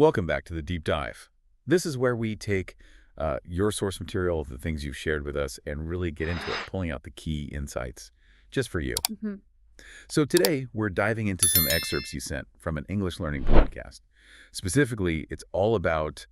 Welcome back to the Deep Dive. This is where we take your source material, the things you've shared with us, and really get into it, pulling out the key insights just for you. hmm So today, we're diving into some excerpts you sent from an English learning podcast. Specifically, it's all about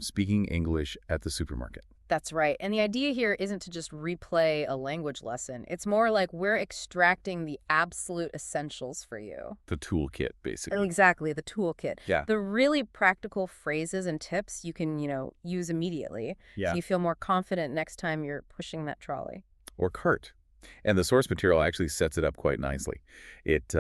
speaking English at the supermarket. That's right. And the idea here isn't to just replay a language lesson. It's more like we're extracting the absolute essentials for you. The toolkit, basically. Exactly, the toolkit. Yeah. The really practical phrases and tips you can, use immediately. Yeah. So you feel more confident next time you're pushing that trolley. Or cart. And the source material actually sets it up quite nicely. It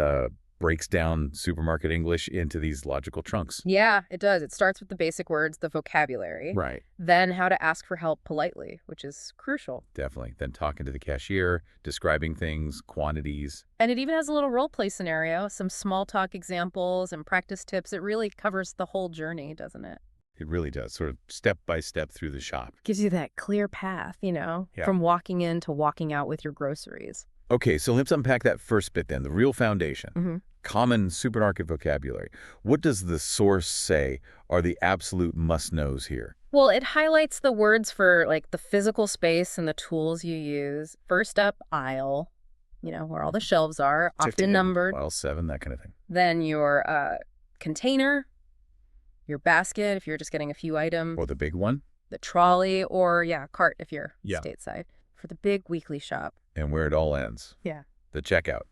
breaks down supermarket English into these logical chunks. Yeah, it does. It starts with the basic words, the vocabulary. Right. Then how to ask for help politely, which is crucial. Definitely. Then talking to the cashier, describing things, quantities. And it even has a little role play scenario, some small talk examples and practice tips. It really covers the whole journey, doesn't it? It really does, sort of step by step through the shop. Gives you that clear path, Yeah. from walking in to walking out with your groceries. Okay, so let's unpack that first bit then, the real foundation. hmm Common supermarket vocabulary. What does the source say are the absolute must-knows here? Well, it highlights the words for like the physical space and the tools you use. First up, aisle, where all the shelves are, often numbered. File 7, that kind of thing. Then your container, your basket if you're just getting a few items, Or the big one. the trolley, or cart if you're Yeah. stateside. For the big weekly shop. And where it all ends. Yeah. The checkout.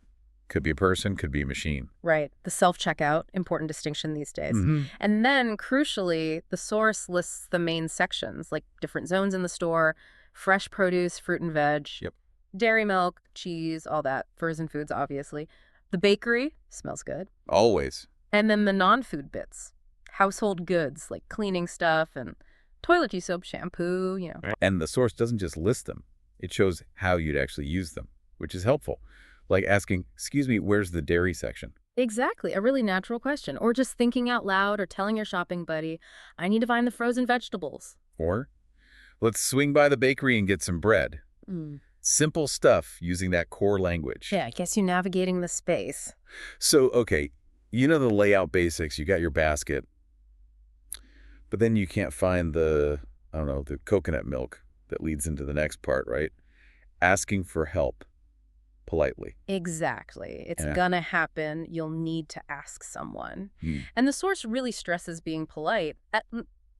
Could be a person, could be a machine. Right. The self-checkout, important distinction these days. And then, crucially, the source lists the main sections, like different zones in the store, fresh produce, fruit and veg, Yep. dairy milk, cheese, all that, frozen foods, obviously. The bakery, smells good. Always. And then the non-food bits, household goods, like cleaning stuff and toiletry soap, shampoo, And the source doesn't just list them. It shows how you'd actually use them, which is helpful. Like asking, excuse me, where's the dairy section? Exactly, a really natural question. Or just thinking out loud or telling your shopping buddy, I need to find the frozen vegetables. Or, let's swing by the bakery and get some bread. Simple stuff using that core language. Yeah, I guess you're navigating the space. So, okay, you know the layout basics. You got your basket, but then you can't find the coconut milk that leads into the next part, right? Asking for help politely. Exactly. It's Yeah. gonna happen. You'll need to ask someone. Hmm. And the source really stresses being polite.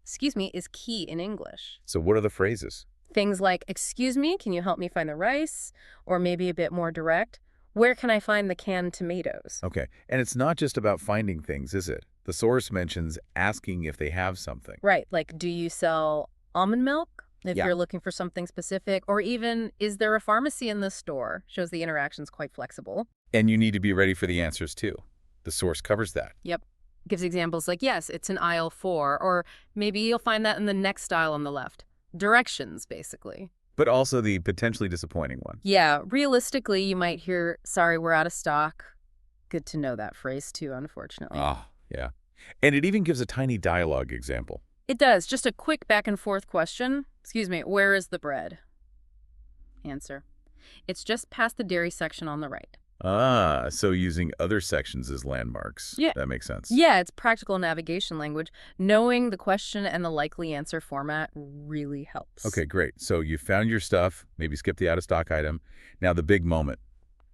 Is key in English. So what are the phrases? Things like, excuse me, can you help me find the rice? Or maybe a bit more direct, where can I find the canned tomatoes? Okay, and it's not just about finding things, is it? The source mentions asking if they have something. Right, like, do you sell almond milk? If Yeah. you're looking for something specific, or even, is there a pharmacy in this store? Shows the interaction's quite flexible. And you need to be ready for the answers too. The source covers that. Yep. Gives examples like, yes, it's in aisle 4, or maybe you'll find that in the next aisle on the left. Directions, basically. But also the potentially disappointing one. Yeah, realistically, you might hear, sorry, we're out of stock. Good to know that phrase too, unfortunately. Yeah. And it even gives a tiny dialogue example. It does. Just a quick back and forth question. Excuse me, where is the bread? Answer. It's just past the dairy section on the right. So using other sections as landmarks. Yeah. That makes sense. Yeah, it's practical navigation language. Knowing the question and the likely answer format really helps. Okay, great. So you found your stuff, maybe skip the out-of-stock item. Now the big moment,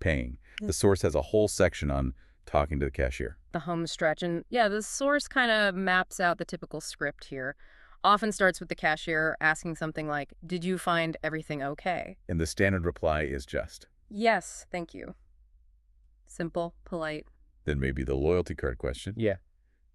paying. The source has a whole section on talking to the cashier. The home stretch. And yeah, the source kind of maps out the typical script here. Often starts with the cashier asking something like, did you find everything okay? And the standard reply is just. Yes, thank you. Simple, polite. Then maybe the loyalty card question. Yeah.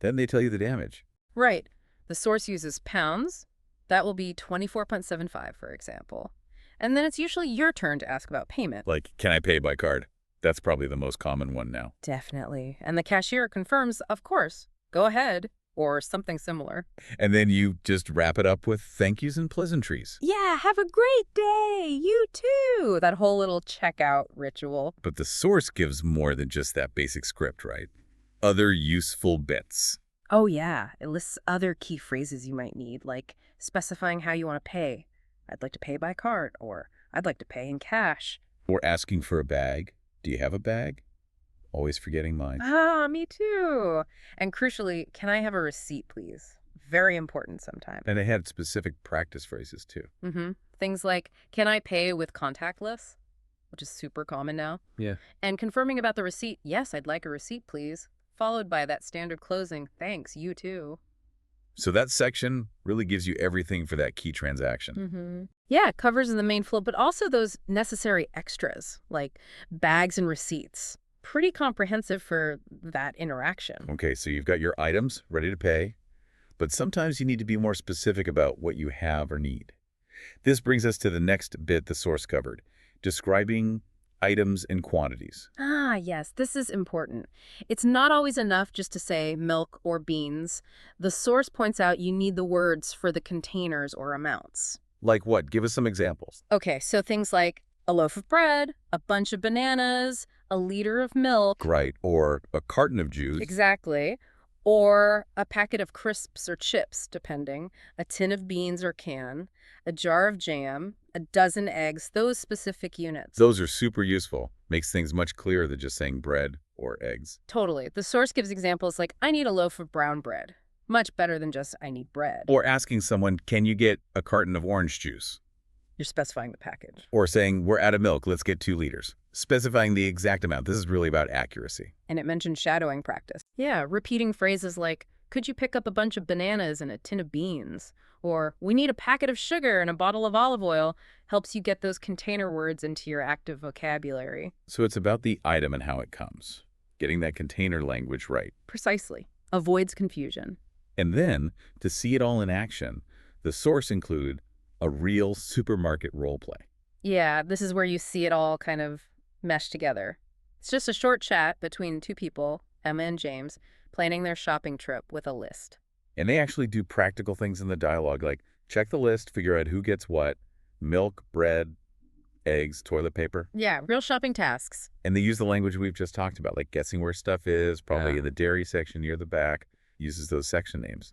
Then they tell you the damage. Right. The source uses pounds. That will be 24.75, for example. And then it's usually your turn to ask about payment. Like, can I pay by card? That's probably the most common one now. Definitely. And the cashier confirms, of course, go ahead, or something similar. And then you just wrap it up with thank yous and pleasantries. Yeah, have a great day. You too. That whole little checkout ritual. But the source gives more than just that basic script, right? Other useful bits. Oh, yeah. It lists other key phrases you might need, like specifying how you want to pay. I'd like to pay by card, or I'd like to pay in cash. Or asking for a bag. Do you have a bag? Always forgetting mine. Ah, me too. And crucially, can I have a receipt, please? Very important sometimes. And they had specific practice phrases, too. Things like, can I pay with contactless? Which is super common now. Yeah. And confirming about the receipt, yes, I'd like a receipt, please. Followed by that standard closing, thanks, you too. So that section really gives you everything for that key transaction. Yeah, it covers the main flow, but also those necessary extras, like bags and receipts. Pretty comprehensive for that interaction. Okay, so you've got your items ready to pay, but sometimes you need to be more specific about what you have or need. This brings us to the next bit the source covered, describing items and quantities. Ah, yes, this is important. It's not always enough just to say milk or beans. The source points out you need the words for the containers or amounts. Like what? Give us some examples. Okay, so things like a loaf of bread, a bunch of bananas, a liter of milk. Right, or a carton of juice. Exactly. Or a packet of crisps or chips, depending, a tin of beans or can, a jar of jam, a dozen eggs, those specific units. Those are super useful. Makes things much clearer than just saying bread or eggs. Totally. The source gives examples like, I need a loaf of brown bread. Much better than just, I need bread. Or asking someone, can you get a carton of orange juice? You're specifying the package. Or saying, we're out of milk, let's get 2 liters. Specifying the exact amount. This is really about accuracy. And it mentioned shadowing practice. Yeah, repeating phrases like, could you pick up a bunch of bananas and a tin of beans? Or, we need a packet of sugar and a bottle of olive oil, helps you get those container words into your active vocabulary. So it's about the item and how it comes. Getting that container language right. Precisely. Avoids confusion. And then, to see it all in action, the source include a real supermarket role play. Yeah, this is where you see it all kind of mesh together. It's just a short chat between two people, Emma and James, planning their shopping trip with a list. And they actually do practical things in the dialogue, like check the list, figure out who gets what, milk, bread, eggs, toilet paper. Yeah, real shopping tasks. And they use the language we've just talked about, like guessing where stuff is, probably in the dairy section near the back, uses those section names.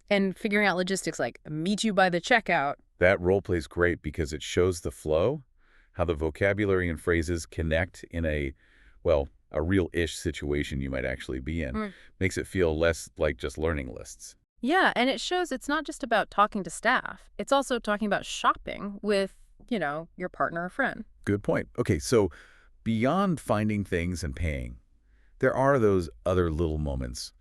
And figuring out logistics like, meet you by the checkout. That role play is great because it shows the flow, how the vocabulary and phrases connect in a real-ish situation you might actually be in. Makes it feel less like just learning lists. Yeah, and it shows it's not just about talking to staff. It's also talking about shopping with, your partner or friend. Good point. Okay, so beyond finding things and paying, there are those other little moments.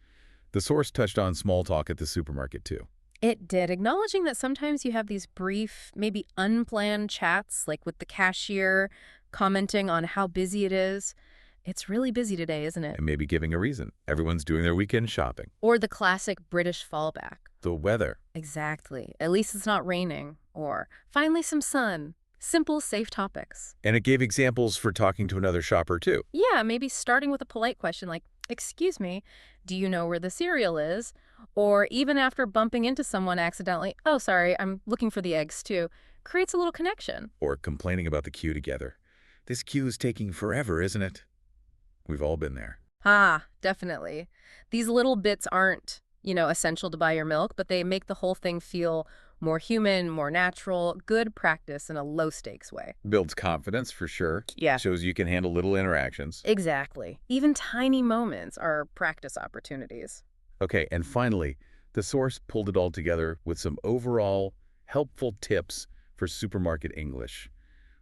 The source touched on small talk at the supermarket, too. It did, acknowledging that sometimes you have these brief, maybe unplanned chats, like with the cashier, commenting on how busy it is. It's really busy today, isn't it? And maybe giving a reason. Everyone's doing their weekend shopping. Or the classic British fallback. The weather. Exactly. At least it's not raining. Or finally some sun. Simple, safe topics. And it gave examples for talking to another shopper, too. Yeah, maybe starting with a polite question like, excuse me, do you know where the cereal is? Or even after bumping into someone accidentally, oh, sorry, I'm looking for the eggs too, creates a little connection. Or complaining about the queue together. This queue is taking forever, isn't it? We've all been there. Ah, definitely. These little bits aren't, essential to buy your milk, but they make the whole thing feel more human, more natural, good practice in a low-stakes way. Builds confidence, for sure. Yeah. Shows you can handle little interactions. Exactly. Even tiny moments are practice opportunities. Okay, and finally, the source pulled it all together with some overall helpful tips for supermarket English.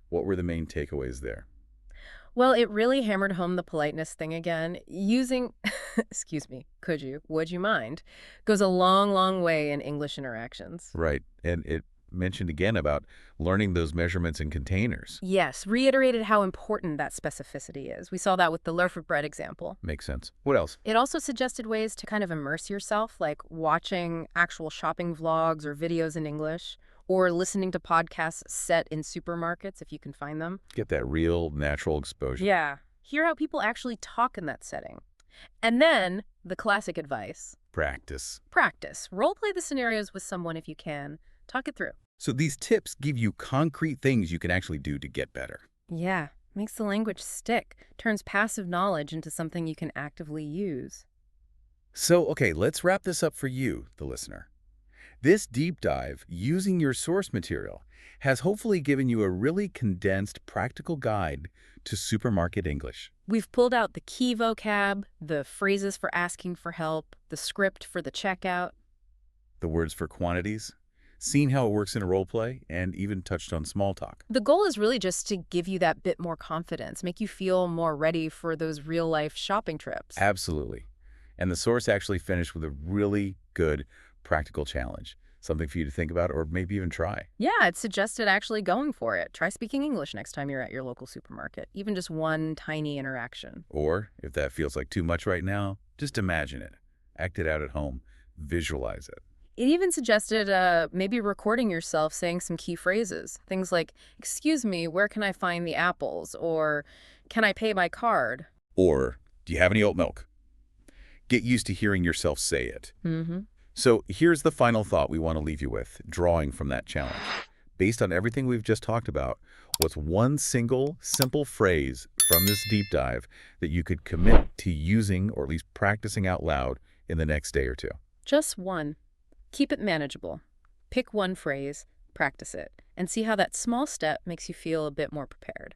What were the main takeaways there? Well, it really hammered home the politeness thing again. Using, excuse me, could you, would you mind, goes a long, long way in English interactions. Right, and it mentioned again about learning those measurements in containers. Yes, reiterated how important that specificity is. We saw that with the loaf of bread example. Makes sense. What else? It also suggested ways to kind of immerse yourself, like watching actual shopping vlogs or videos in English, or listening to podcasts set in supermarkets if you can find them. Get that real, natural exposure. Yeah. Hear how people actually talk in that setting. And then, the classic advice. Practice. Practice. Role play the scenarios with someone if you can. Talk it through. So these tips give you concrete things you can actually do to get better. Yeah. Makes the language stick. Turns passive knowledge into something you can actively use. So, okay, let's wrap this up for you, the listener. This deep dive, using your source material, has hopefully given you a really condensed, practical guide to supermarket English. We've pulled out the key vocab, the phrases for asking for help, the script for the checkout. The words for quantities, seen how it works in a role play, and even touched on small talk. The goal is really just to give you that bit more confidence, make you feel more ready for those real-life shopping trips. Absolutely. And the source actually finished with a really good practical challenge, something for you to think about or maybe even try. Yeah, it suggested actually going for it. Try speaking English next time you're at your local supermarket, even just one tiny interaction. Or, if that feels like too much right now, just imagine it. Act it out at home. Visualize it. It even suggested maybe recording yourself saying some key phrases. Things like, "Excuse me, where can I find the apples?" Or, "Can I pay by card?" Or, do you have any oat milk? Get used to hearing yourself say it. Mm-hmm. So here's the final thought we want to leave you with, drawing from that challenge. Based on everything we've just talked about, what's one single, simple phrase from this deep dive that you could commit to using or at least practicing out loud in the next day or two? Just one. Keep it manageable. Pick one phrase, practice it, and see how that small step makes you feel a bit more prepared.